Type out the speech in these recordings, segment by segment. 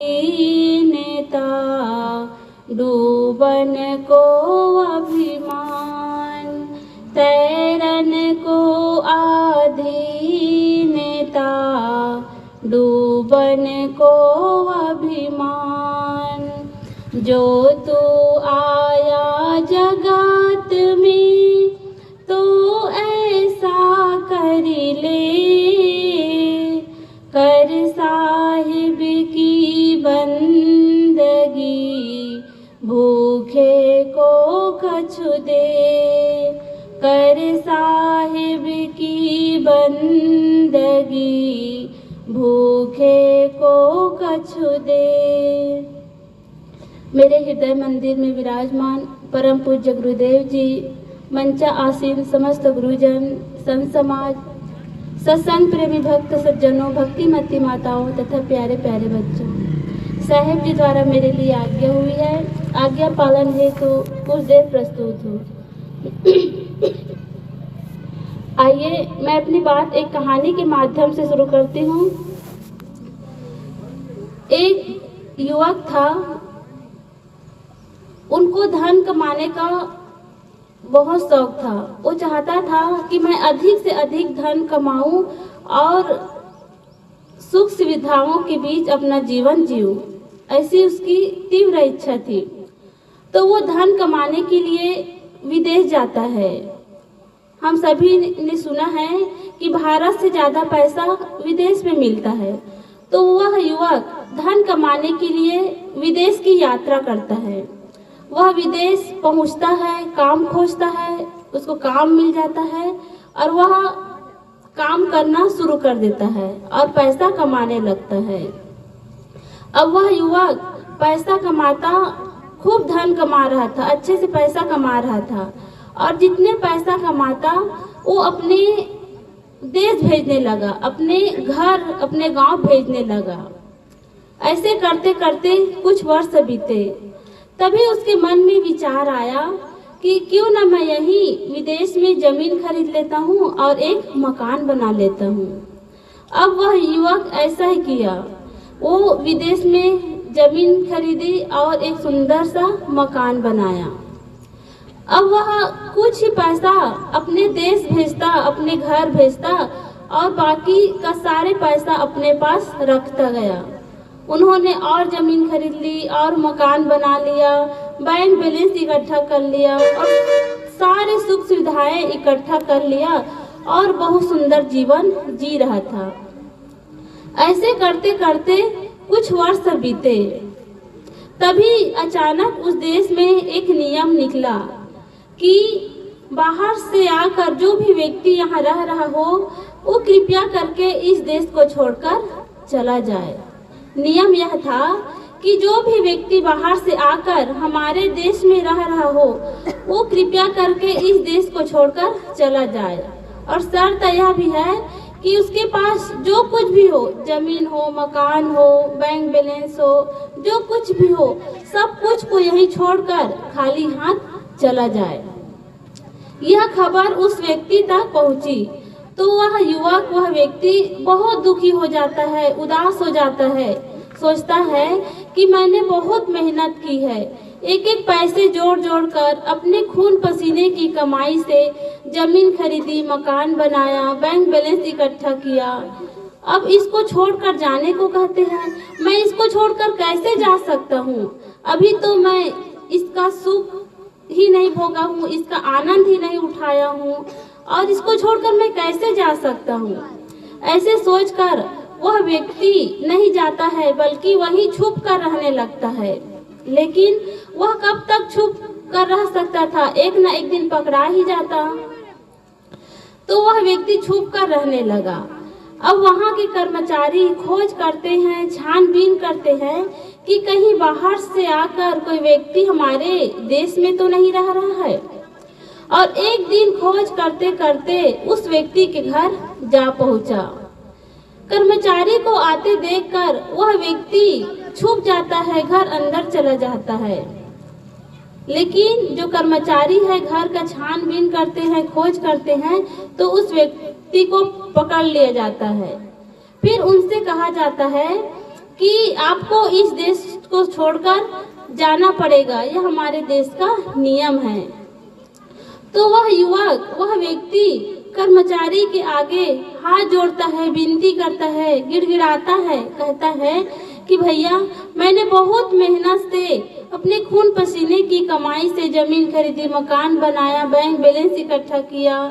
नेता डूबन को अभिमान, तैरन को आधीनता डूबन को अभिमान। जो तू आया जगत में तो ऐसा कर ले, कर साहिब की बंदगी भूखे को कछु दे, कर साहिब की बंदगी भूखे को कछु दे। मेरे हृदय मंदिर में विराजमान परम पूज्य गुरुदेव जी, मंचा आसीन समस्त गुरुजन, संत समाज, सत्संग प्रेमी भक्त सज्जनों, भक्तिमती माताओं तथा प्यारे प्यारे बच्चों, साहेब जी द्वारा मेरे लिए आज्ञा हुई है, आज्ञा पालन हेतु कुछ देर प्रस्तुत हूँ। आइए मैं अपनी बात एक कहानी के माध्यम से शुरू करती हूँ। एक युवक था, उनको धन कमाने का बहुत शौक था। वो चाहता था कि मैं अधिक से अधिक धन कमाऊं और सुख सुविधाओं के बीच अपना जीवन जीऊं, ऐसी उसकी तीव्र इच्छा थी। तो वो धन कमाने के लिए विदेश जाता है। हम सभी ने सुना है कि भारत से ज़्यादा पैसा विदेश में मिलता है। तो वह युवक धन कमाने के लिए विदेश की यात्रा करता है। वह विदेश पहुंचता है, काम खोजता है, उसको काम मिल जाता है और वह काम करना शुरू कर देता है और पैसा कमाने लगता है। अब वह युवक पैसा कमाता, खूब धन कमा रहा था, अच्छे से पैसा कमा रहा था और जितने पैसा कमाता वो अपने देश भेजने लगा, अपने घर, अपने गांव भेजने लगा। ऐसे करते करते कुछ वर्ष बीते। तभी उसके मन में विचार आया कि क्यों न मैं यहीं विदेश में जमीन खरीद लेता हूँ और एक मकान बना लेता हूँ। अब वह युवक ऐसा ही किया। वो विदेश में जमीन खरीदी और एक सुंदर सा मकान बनाया। अब वह कुछ ही पैसा अपने देश भेजता, अपने घर भेजता और बाकी का सारे पैसा अपने पास रखता गया। उन्होंने और ज़मीन खरीद ली और मकान बना लिया, बैंक बैलेंस इकट्ठा कर लिया और सारे सुख सुविधाएं इकट्ठा कर लिया और बहुत सुंदर जीवन जी रहा था। ऐसे करते करते कुछ वर्ष बीते। तभी अचानक उस देश में एक नियम निकला कि बाहर से आकर जो भी व्यक्ति यहाँ रह रहा हो वो कृपया करके इस देश को छोड़कर चला जाए। नियम यह था कि जो भी व्यक्ति बाहर से आकर हमारे देश में रह रहा हो वो कृपया करके इस देश को छोड़कर चला जाए। और शर्त यह भी है कि उसके पास जो कुछ भी हो, जमीन हो, मकान हो, बैंक बैलेंस हो, जो कुछ भी हो, सब कुछ को यहीं छोड़कर खाली हाथ चला जाए। यह खबर उस व्यक्ति तक पहुंची तो वह युवक, वह व्यक्ति बहुत दुखी हो जाता है, उदास हो जाता है। सोचता है कि मैंने बहुत मेहनत की है, एक एक पैसे जोड़ जोड़ कर अपने खून पसीने की कमाई से जमीन खरीदी, मकान बनाया, बैंक बैलेंस इकट्ठा किया। अब इसको छोड़कर जाने को कहते हैं। मैं इसको छोड़कर कैसे जा सकता हूँ? अभी तो मैं इसका सुख ही नहीं भोगा हूँ, इसका आनंद ही नहीं उठाया हूँ और इसको छोड़कर मैं कैसे जा सकता हूँ? ऐसे सोचकर वह व्यक्ति नहीं जाता है बल्कि वहीं छुप कर रहने लगता है। लेकिन वह कब तक छुप कर रह सकता था? एक न एक दिन पकड़ा ही जाता। तो वह व्यक्ति छुप कर रहने लगा। अब वहाँ के कर्मचारी खोज करते हैं, छानबीन करते हैं कि कहीं बाहर से आकर कोई व्यक्ति हमारे देश में तो नहीं रह रहा है। और एक दिन खोज करते करते उस व्यक्ति के घर जा पहुंचा। कर्मचारी को आते देखकर वह व्यक्ति छुप जाता है, घर अंदर चला जाता है। लेकिन जो कर्मचारी है घर का छानबीन करते हैं, खोज करते हैं तो उस व्यक्ति को पकड़ लिया जाता है। फिर उनसे कहा जाता है कि आपको इस देश को छोड़कर जाना पड़ेगा, यह हमारे देश का नियम है। तो वह युवक, वह व्यक्ति कर्मचारी के आगे हाथ जोड़ता है, विनती करता है, गिड़गिड़ाता है, कहता है कि भैया मैंने बहुत मेहनत से अपने खून पसीने की कमाई से जमीन खरीदी, मकान बनाया, बैंक बैलेंस इकट्ठा किया,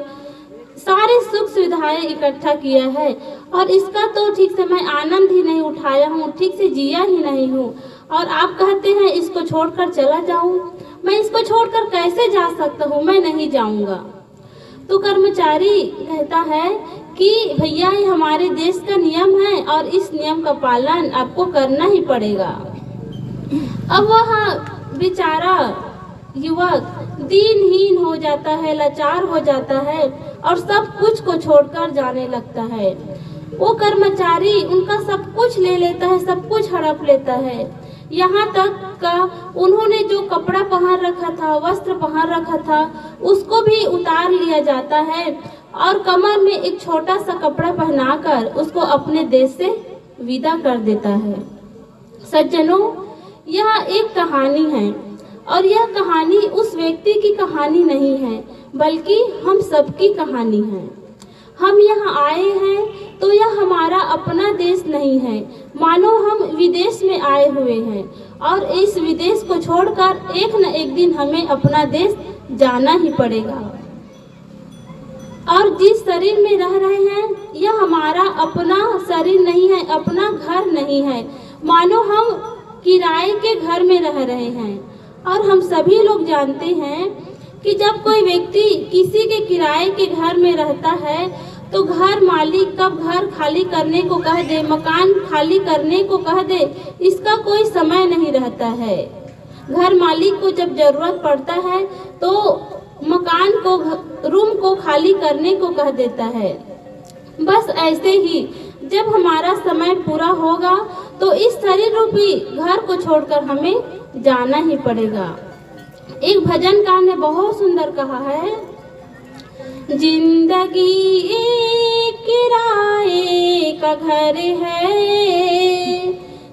सारे सुख सुविधाएं इकट्ठा किया है और इसका तो ठीक से मैं आनंद ही नहीं उठाया हूँ, ठीक से जिया ही नहीं हूँ। और आप कहते हैं इसको छोड़कर चला जाऊँ। मैं इसको छोड़कर कैसे जा सकता हूँ, मैं नहीं जाऊँगा। तो कर्मचारी कहता है कि भैया ये हमारे देश का नियम है और इस नियम का पालन आपको करना ही पड़ेगा। अब वह बेचारा युवक दीनहीन हो जाता है, लाचार हो जाता है और सब कुछ को छोड़कर जाने लगता है। वो कर्मचारी उनका सब कुछ ले लेता है, सब कुछ हड़प लेता है। यहाँ तक का उन्होंने जो कपड़ा पहन रखा था, वस्त्र पहन रखा था, उसको भी उतार लिया जाता है और कमर में एक छोटा सा कपड़ा पहनाकर उसको अपने देश से विदा कर देता है। सज्जनों, यह एक कहानी है और यह कहानी उस व्यक्ति की कहानी नहीं है, बल्कि हम सबकी कहानी है। हम यहाँ आए हैं तो यह हमारा अपना देश नहीं है, मानो हम विदेश में आए हुए हैं और इस विदेश को छोड़कर एक न एक दिन हमें अपना देश जाना ही पड़ेगा। और जिस शरीर में रह रहे हैं यह हमारा अपना शरीर नहीं है, अपना घर नहीं है, मानो हम किराए के घर में रह रहे हैं। और हम सभी लोग जानते हैं कि जब कोई व्यक्ति किसी के किराए के घर में रहता है तो घर मालिक कब घर खाली करने को कह दे, मकान खाली करने को कह दे, इसका कोई समय नहीं रहता है। घर मालिक को जब जरूरत पड़ता है तो मकान को, रूम को खाली करने को कह देता है। बस ऐसे ही जब हमारा समय पूरा होगा तो इस शरीर रूपी घर को छोड़कर हमें जाना ही पड़ेगा। एक भजनकार ने बहुत सुंदर कहा है, जिंदगी एक किराए का घर है,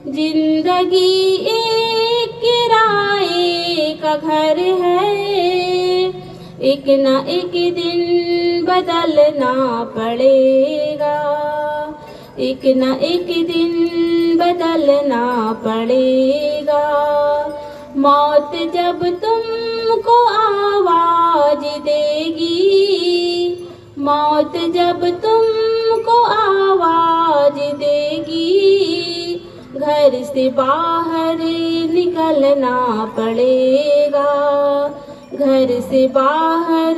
जिंदगी एक किराए का घर है, एक ना एक दिन बदलना पड़ेगा, एक ना एक दिन बदलना पड़ेगा। मौत जब तुमको आवाज देगी, मौत जब तुमको आवाज देगी, घर से बाहर निकलना पड़ेगा, घर से बाहर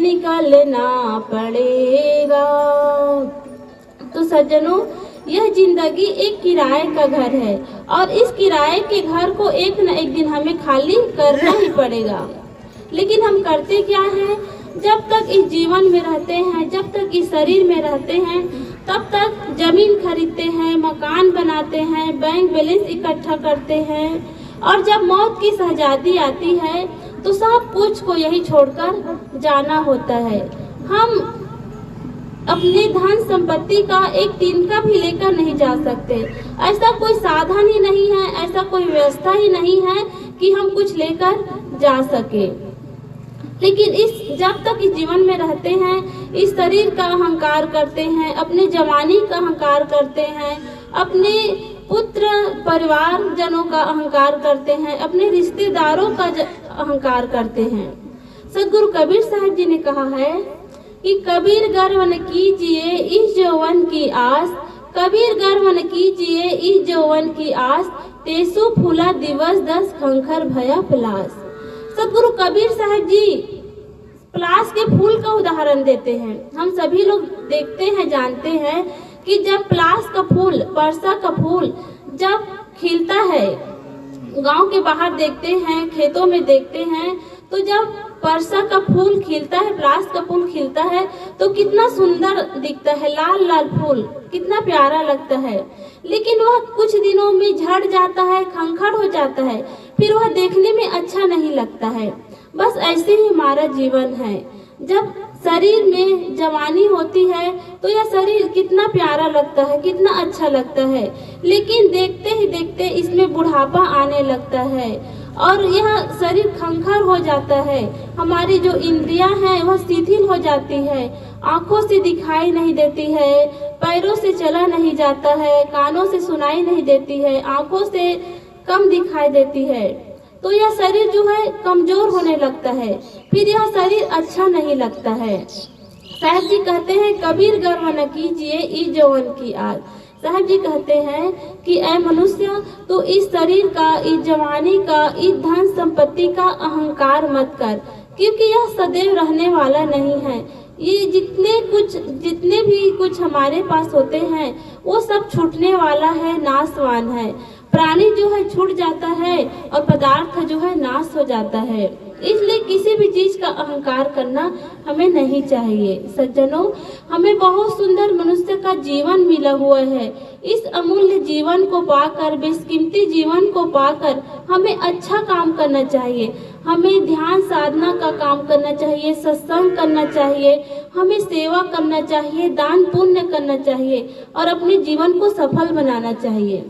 निकलना पड़ेगा। तो सज्जनों, यह जिंदगी एक किराए का घर है और इस किराए के घर को एक न एक दिन हमें खाली करना ही पड़ेगा। लेकिन हम करते क्या हैं? जब तक इस जीवन में रहते हैं, जब तक इस शरीर में रहते हैं, तब तक जमीन खरीदते हैं, मकान बनाते हैं, बैंक बैलेंस इकट्ठा करते हैं और जब मौत की शहजादी आती है तो सब कुछ को यही छोड़कर जाना होता है। हम अपने धन संपत्ति का एक तिनका भी लेकर नहीं जा सकते। ऐसा कोई साधन ही नहीं है, ऐसा कोई व्यवस्था ही नहीं है कि हम कुछ लेकर जा सके। लेकिन जब तक इस जीवन में रहते हैं, इस शरीर का अहंकार करते हैं, अपने जवानी का अहंकार करते हैं, अपने पुत्र परिवार जनों का अहंकार करते हैं, अपने रिश्तेदारों का अहंकार करते हैं। सदगुरु कबीर साहब जी ने कहा है कि कबीर गर्व न कीजिए इस यौवन की आस, कबीर गर्व न कीजिए इस यौवन की आस, तेसु फूला दिवस 10 खंखर भया पलास। सदगुरु कबीर साहब जी पलास के फूल का उदाहरण देते हैं। हम सभी लोग देखते हैं, जानते हैं कि जब पलास का फूल, परसा का फूल जब खिलता है, गांव के बाहर देखते हैं, खेतों में देखते हैं, तो जब परसा का फूल खिलता है, पलास का फूल खिलता है तो कितना सुंदर दिखता है, लाल लाल फूल, कितना प्यारा लगता है। लेकिन वह कुछ दिनों में झड़ जाता है, खंखर हो जाता है, फिर वह देखने में अच्छा नहीं लगता है। बस ऐसे ही हमारा जीवन है। जब शरीर में जवानी होती है तो यह शरीर कितना प्यारा लगता है, कितना अच्छा लगता है, लेकिन देखते ही देखते इसमें बुढ़ापा आने लगता है और यह शरीर खंखर हो जाता है। हमारी जो इंद्रियां हैं वह शिथिल हो जाती है, आंखों से दिखाई नहीं देती है, पैरों से चला नहीं जाता है, कानों से सुनाई नहीं देती है, आंखों से कम दिखाई देती है। तो यह शरीर जो है कमजोर होने लगता है, फिर यह शरीर अच्छा नहीं लगता है। साहब जी कहते हैं कबीर गर्व न कीजिए इस जौवन की आग। साहब जी कहते हैं कि ऐ मनुष्य, तो इस शरीर का, इस जवानी का, इस धन संपत्ति का अहंकार मत कर, क्योंकि यह सदैव रहने वाला नहीं है। ये जितने भी कुछ हमारे पास होते हैं वो सब छूटने वाला है, नाशवान है। प्राणी जो है छूट जाता है और पदार्थ जो है नाश हो जाता है, इसलिए किसी भी चीज का अहंकार करना हमें नहीं चाहिए। सज्जनों, हमें बहुत सुंदर मनुष्य का जीवन मिला हुआ है। इस अमूल्य जीवन को पाकर, बेशकीमती जीवन को पाकर हमें अच्छा काम करना चाहिए। हमें ध्यान साधना का काम करना चाहिए, सत्संग करना चाहिए, हमें सेवा करना चाहिए, दान पुण्य करना चाहिए और अपने जीवन को सफल बनाना चाहिए।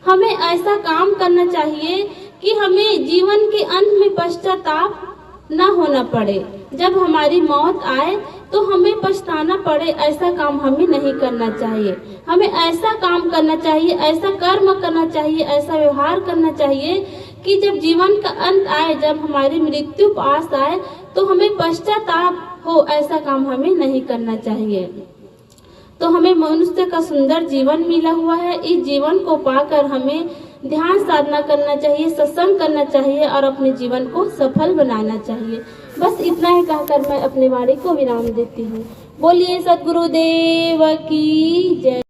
हमें ऐसा काम करना चाहिए कि हमें जीवन के अंत में पश्चाताप न होना पड़े। जब हमारी मौत आए तो हमें पछताना पड़े, ऐसा काम हमें नहीं करना चाहिए। हमें ऐसा काम करना चाहिए, ऐसा कर्म करना चाहिए, ऐसा व्यवहार करना चाहिए कि जब जीवन का अंत आए, जब हमारी मृत्यु पास आए तो हमें पश्चाताप हो, ऐसा काम हमें नहीं करना चाहिए। तो हमें मनुष्य का सुंदर जीवन मिला हुआ है, इस जीवन को पाकर हमें ध्यान साधना करना चाहिए, सत्संग करना चाहिए और अपने जीवन को सफल बनाना चाहिए। बस इतना ही कहकर मैं अपने वाणी को विराम देती हूँ। बोलिए सद्गुरुदेव की जय।